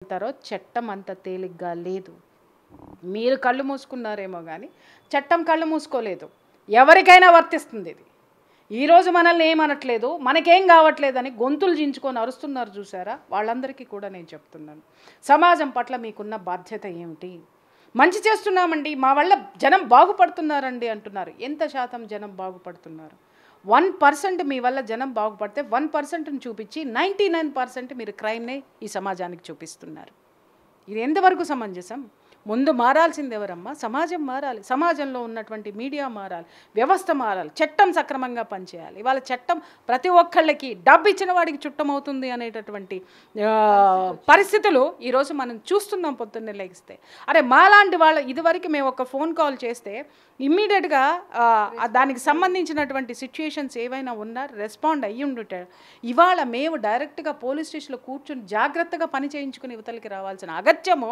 వెళ్తారో చట్టం అంత తేలిగ్గా లేదు. మీరు కళ్ళు మూసుకున్నారేమో కానీ చట్టం కళ్ళు మూసుకోలేదు. ఎవరికైనా వర్తిస్తుంది ఇది. ఈరోజు మనల్ని ఏమనట్లేదు, మనకేం కావట్లేదని గొంతులు జించుకొని అరుస్తున్నారు చూసారా, వాళ్ళందరికీ కూడా నేను చెప్తున్నాను, సమాజం పట్ల మీకున్న బాధ్యత ఏమిటి? మంచి చేస్తున్నామండి, మా వల్ల జనం బాగుపడుతున్నారండి అంటున్నారు. ఎంత శాతం జనం బాగుపడుతున్నారు? 1% మీ వల్ల జనం బాగుపడితే 1%ని చూపించి 99% మీరు క్రైమ్నే ఈ సమాజానికి చూపిస్తున్నారు. ఇది ఎంతవరకు సమంజసం? ముందు మారాల్సింది ఎవరమ్మా? సమాజం మారాలి. సమాజంలో ఉన్నటువంటి మీడియా మారాలి, వ్యవస్థ మారాలి, చట్టం సక్రమంగా పనిచేయాలి. ఇవాళ చట్టం ప్రతి ఒక్కళ్ళకి డబ్బు ఇచ్చిన వాడికి చుట్టమవుతుంది అనేటటువంటి పరిస్థితులు ఈరోజు మనం చూస్తున్నాం. పొద్దున్నే లెగిస్తే అరే మాలాంటి వాళ్ళు ఇదివరకు మేము ఒక ఫోన్ కాల్ చేస్తే ఇమ్మీడియట్గా దానికి సంబంధించినటువంటి సిచ్యుయేషన్స్ ఏవైనా ఉన్నా రెస్పాండ్ అయ్యి ఉండుంటారు. ఇవాళ మేము డైరెక్ట్గా పోలీస్ స్టేషన్లో కూర్చుని జాగ్రత్తగా పని చేయించుకుని యువతలకి రావాల్సిన అగత్యము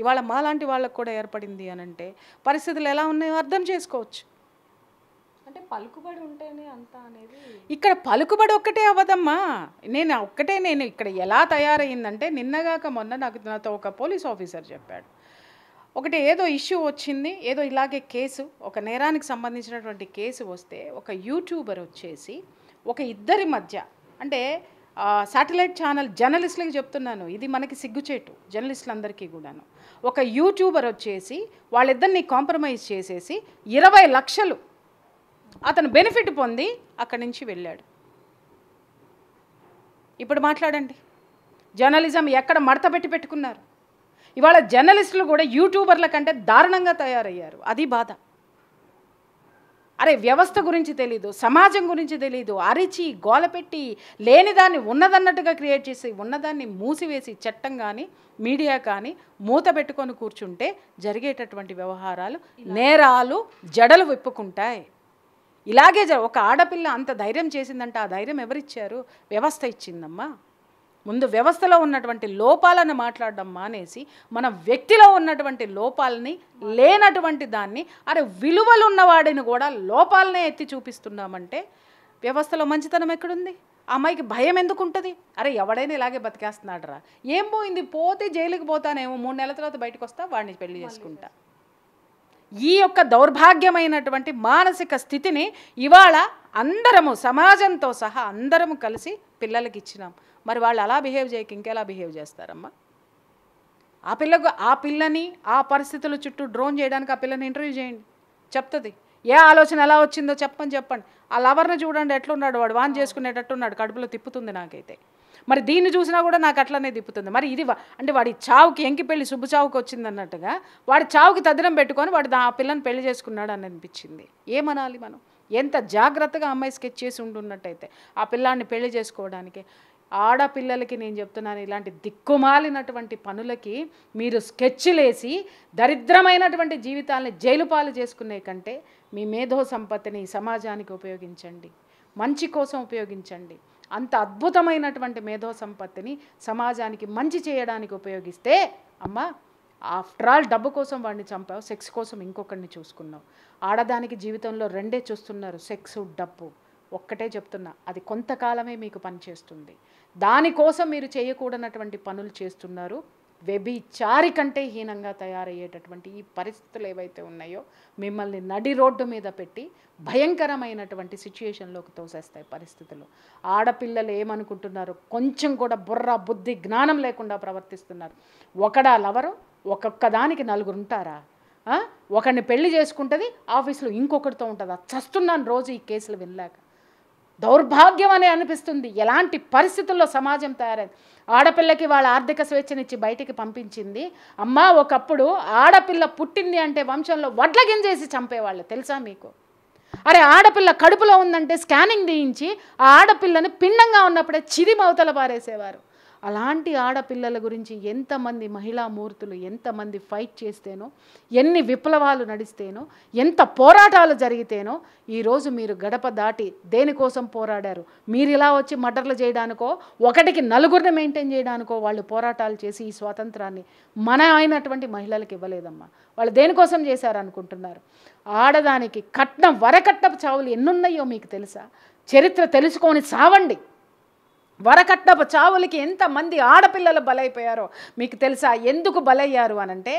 ఇవాళ మాలాంటి వాళ్ళకు కూడా ఏర్పడింది అని అంటే పరిస్థితులు ఎలా ఉన్నాయో అర్థం చేసుకోవచ్చు. అంటే పలుకుబడి ఉంటేనే అంతా అనేది ఇక్కడ పలుకుబడి ఒక్కటే అవ్వదమ్మా. నేను ఇక్కడ ఎలా తయారయ్యిందంటే నిన్నగాక మొన్న నాతో ఒక పోలీస్ ఆఫీసర్ చెప్పాడు, ఒకటి ఏదో ఇష్యూ వచ్చింది, ఏదో ఇలాగే కేసు, ఒక నేరానికి సంబంధించినటువంటి కేసు వస్తే ఒక యూట్యూబర్ వచ్చేసి ఒక ఇద్దరి మధ్య, అంటే శాటిలైట్ ఛానల్ జర్నలిస్టులకి చెప్తున్నాను, ఇది మనకి సిగ్గుచేటు జర్నలిస్టులందరికీ కూడాను, ఒక యూట్యూబర్ వచ్చేసి వాళ్ళిద్దరిని కాంప్రమైజ్ చేసేసి 20 లక్షలు అతను బెనిఫిట్ పొంది అక్కడి నుంచి వెళ్ళాడు. ఇప్పుడు మాట్లాడండి, జర్నలిజం ఎక్కడ మడత పెట్టుకున్నారు? ఇవాళ జర్నలిస్టులు కూడా యూట్యూబర్ల కంటే దారుణంగా తయారయ్యారు. అది బాధ. అరే వ్యవస్థ గురించి తెలీదు, సమాజం గురించి తెలీదు, అరిచి గోలపెట్టి లేనిదాన్ని ఉన్నదన్నట్టుగా క్రియేట్ చేసి ఉన్నదాన్ని మూసివేసి చట్టం కానీ మీడియా కానీ మూత పెట్టుకొని కూర్చుంటే జరిగేటటువంటి వ్యవహారాలు, నేరాలు జడలు విప్పుకుంటాయి. ఇలాగే ఒక ఆడపిల్ల అంత ధైర్యం చేసిందంటే ఆ ధైర్యం ఎవరిచ్చారు? వ్యవస్థ ఇచ్చిందమ్మా. ముందు వ్యవస్థలో ఉన్నటువంటి లోపాలను మాట్లాడడం మానేసి మన వ్యక్తిలో ఉన్నటువంటి లోపాలని, లేనటువంటి దాన్ని, అరే విలువలు ఉన్నవాడిని కూడా లోపాలనే ఎత్తి చూపిస్తున్నామంటే వ్యవస్థలో మంచితనం ఎక్కడుంది? ఆ అమ్మాయికి భయం ఎందుకు ఉంటుంది? అరే ఎవడైనా ఇలాగే బతికేస్తున్నాడు రా, ఏం పోయింది, పోతే జైలుకి పోతానేమో, 3 నెలల తర్వాత బయటకు వస్తా, వాడిని పెళ్లి చేసుకుంటా. ఈ యొక్క దౌర్భాగ్యమైనటువంటి మానసిక స్థితిని ఇవాళ అందరము సమాజంతో సహా అందరము కలిసి పిల్లలకి ఇచ్చినాం. మరి వాళ్ళు అలా బిహేవ్ చేయక ఇంకెలా బిహేవ్ చేస్తారమ్మా? ఆ పిల్లని ఆ పరిస్థితుల చుట్టూ డ్రోన్ చేయడానికి ఆ పిల్లని ఇంటర్వ్యూ చేయండి, చెప్తుంది ఏ ఆలోచన ఎలా వచ్చిందో చెప్పండి. ఆ లవర్ని చూడండి ఎట్లున్నాడు, వాడు వాన్ చేసుకునేటట్టున్నాడు, కడుపులో తిప్పుతుంది నాకైతే. మరి దీన్ని చూసినా కూడా నాకు అట్లనే తిప్పుతుంది. మరి ఇది అంటే వాడి చావుకి ఎంకి పెళ్ళి శుభ చావుకి వచ్చింది అన్నట్టుగా వాడి చావుకి తదినం పెట్టుకొని వాడు ఆ పిల్లని పెళ్లి చేసుకున్నాడు అని అనిపించింది. ఏమనాలి మనం? ఎంత జాగ్రత్తగా అమ్మాయి స్కెచ్ చేసి ఉంటున్నట్టయితే ఆ పిల్లాన్ని పెళ్లి చేసుకోవడానికి. ఆడపిల్లలకి నేను చెప్తున్నాను, ఇలాంటి దిక్కుమాలినటువంటి పనులకి మీరు స్కెచ్లేసి దరిద్రమైనటువంటి జీవితాలని జైలు పాలు చేసుకునే కంటే మీ మేధో సంపత్తిని సమాజానికి ఉపయోగించండి, మంచి కోసం ఉపయోగించండి. అంత అద్భుతమైనటువంటి మేధో సంపత్తిని సమాజానికి మంచి చేయడానికి ఉపయోగిస్తే, అమ్మా ఆఫ్టర్ ఆల్ డబ్బు కోసం వాడిని చంపావు, సెక్స్ కోసం ఇంకొకరిని చూసుకున్నావు. ఆడదానికి జీవితంలో రెండే చూస్తున్నారు, సెక్స్, డబ్బు. ఒక్కటే చెప్తున్నా, అది కొంతకాలమే మీకు పనిచేస్తుంది. దానికోసం మీరు చేయకూడనటువంటి పనులు చేస్తున్నారు. వ్యభిచారి కంటే హీనంగా తయారయ్యేటటువంటి ఈ పరిస్థితులు ఏవైతే ఉన్నాయో మిమ్మల్ని నడి రోడ్డు మీద పెట్టి భయంకరమైనటువంటి సిచ్యుయేషన్లోకి తోసేస్తాయి పరిస్థితులు. ఆడపిల్లలు ఏమనుకుంటున్నారు? కొంచెం కూడా బుర్ర బుద్ధి జ్ఞానం లేకుండా ప్రవర్తిస్తున్నారు. ఒకడా లవరు, ఒక్కొక్క దానికి 4 ఉంటారా? ఒకరిని పెళ్లి చేసుకుంటుంది, ఆఫీసులో ఇంకొకరితో ఉంటుందా? చస్తున్నాను రోజు ఈ కేసులు వినలేక. దౌర్భాగ్యం అనే అనిపిస్తుంది. ఎలాంటి పరిస్థితుల్లో సమాజం తయారైంది. ఆడపిల్లకి వాళ్ళ ఆర్థిక స్వేచ్ఛనిచ్చి బయటికి పంపించింది. అమ్మా ఒకప్పుడు ఆడపిల్ల పుట్టింది అంటే వంశంలో వడ్ల గింజేసి చంపేవాళ్ళు, తెలుసా మీకు? అరే ఆడపిల్ల కడుపులో ఉందంటే స్కానింగ్ తీయించి ఆ ఆడపిల్లని పిండంగా ఉన్నప్పుడే చిరిమవతల పారేసేవారు. అలాంటి ఆడపిల్లల గురించి ఎంతమంది మహిళా మూర్తులు ఎంతమంది ఫైట్ చేస్తేనో, ఎన్ని విప్లవాలు నడిస్తేనో, ఎంత పోరాటాలు జరిగితేనో ఈరోజు మీరు గడప దాటి దేనికోసం పోరాడారు? మీరు ఇలా వచ్చి మర్డర్లు చేయడానికో, ఒకటికి 4 మెయింటైన్ చేయడానికో వాళ్ళు పోరాటాలు చేసి ఈ స్వాతంత్రాన్ని మన అయినటువంటి మహిళలకు ఇవ్వలేదమ్మా. వాళ్ళు దేనికోసం చేశారనుకుంటున్నారు? ఆడదానికి కట్నం వరకట్నపు చావులు ఎన్నున్నాయో మీకు తెలుసా? చరిత్ర తెలుసుకొని సావండి. వరకట్నపు చావులకి ఎంతమంది ఆడపిల్లలు బలైపోయారో మీకు తెలుసా? ఎందుకు బలయ్యారు అనంటే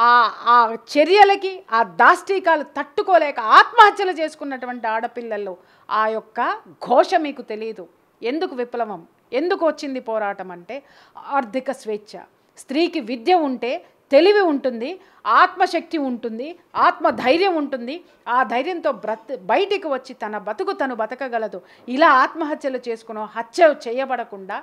ఆ చర్యలకి ఆ దాష్టీకాలు తట్టుకోలేక ఆత్మహత్యలు చేసుకున్నటువంటి ఆడపిల్లలు ఆ యొక్క ఘోష మీకు తెలియదు. ఎందుకు విప్లవం, ఎందుకు వచ్చింది పోరాటం అంటే ఆర్థిక స్వేచ్ఛ. స్త్రీకి విద్య ఉంటే తెలివి ఉంటుంది, ఆత్మశక్తి ఉంటుంది, ఆత్మధైర్యం ఉంటుంది. ఆ ధైర్యంతో బయటికి వచ్చి తన బతుకు తను బతకగలదు. ఇలా ఆత్మహత్యలు చేసుకుని హత్య చేయబడకుండా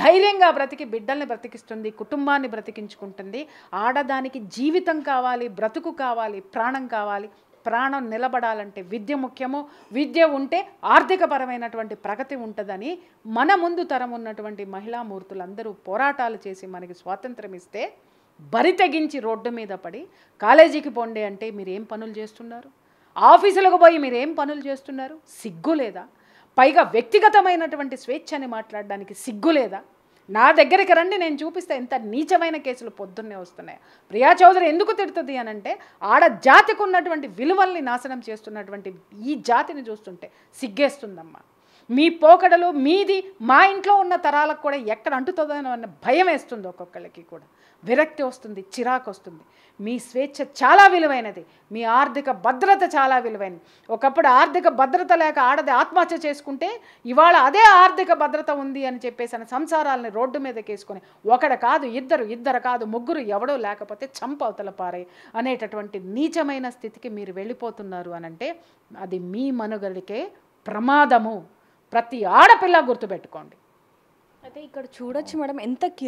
ధైర్యంగా బ్రతికి బిడ్డల్ని బ్రతికిస్తుంది, కుటుంబాన్ని బ్రతికించుకుంటుంది. ఆడదానికి జీవితం కావాలి, బ్రతుకు కావాలి, ప్రాణం కావాలి. ప్రాణం నిలబడాలంటే విద్య ముఖ్యము. విద్య ఉంటే ఆర్థికపరమైనటువంటి ప్రగతి ఉంటుందని మన ముందు తరం ఉన్నటువంటి మహిళామూర్తులందరూ పోరాటాలు చేసి మనకి స్వాతంత్రం ఇస్తే బరి తెగించి రోడ్డు మీద పడి కాలేజీకి పోండి అంటే మీరు ఏం పనులు చేస్తున్నారు? ఆఫీసులకు పోయి మీరు ఏం పనులు చేస్తున్నారు? సిగ్గు లేదా? పైగా వ్యక్తిగతమైనటువంటి స్వేచ్ఛని మాట్లాడడానికి సిగ్గు లేదా? నా దగ్గరికి రండి, నేను చూపిస్తే ఎంత నీచమైన కేసులు పొద్దున్నే వస్తున్నాయి. ప్రియా చౌదరి ఎందుకు తిడుతుంది అనంటే ఆడ జాతికి ఉన్నటువంటి విలువల్ని నాశనం చేస్తున్నటువంటి ఈ జాతిని చూస్తుంటే సిగ్గేస్తుందమ్మా. మీ పోకడలు మీది మా ఇంట్లో ఉన్న తరాలకు కూడా ఎక్కడ అంటుతుందో అన్న భయం వేస్తుంది. ఒక్కొక్కళ్ళకి కూడా విరక్తి వస్తుంది, చిరాకు వస్తుంది. మీ స్వేచ్ఛ చాలా విలువైనది, మీ ఆర్థిక భద్రత చాలా విలువైనది. ఒకప్పుడు ఆర్థిక భద్రత లేక ఆడది ఆత్మహత్య చేసుకుంటే ఇవాళ అదే ఆర్థిక భద్రత ఉంది అని చెప్పేసి సంసారాలని రోడ్డు మీదకి వేసుకొని ఒకడు కాదు, ఇద్దరు కాదు, ముగ్గురు ఎవడో లేకపోతే చంపవతల పారే అనేటటువంటి నీచమైన స్థితికి మీరు వెళ్ళిపోతున్నారు అనంటే అది మీ మనుగడికే ప్రమాదము. ప్రతి ఆడపిల్ల గుర్తుపెట్టుకోండి. అయితే ఇక్కడ చూడొచ్చు మేడం ఎంత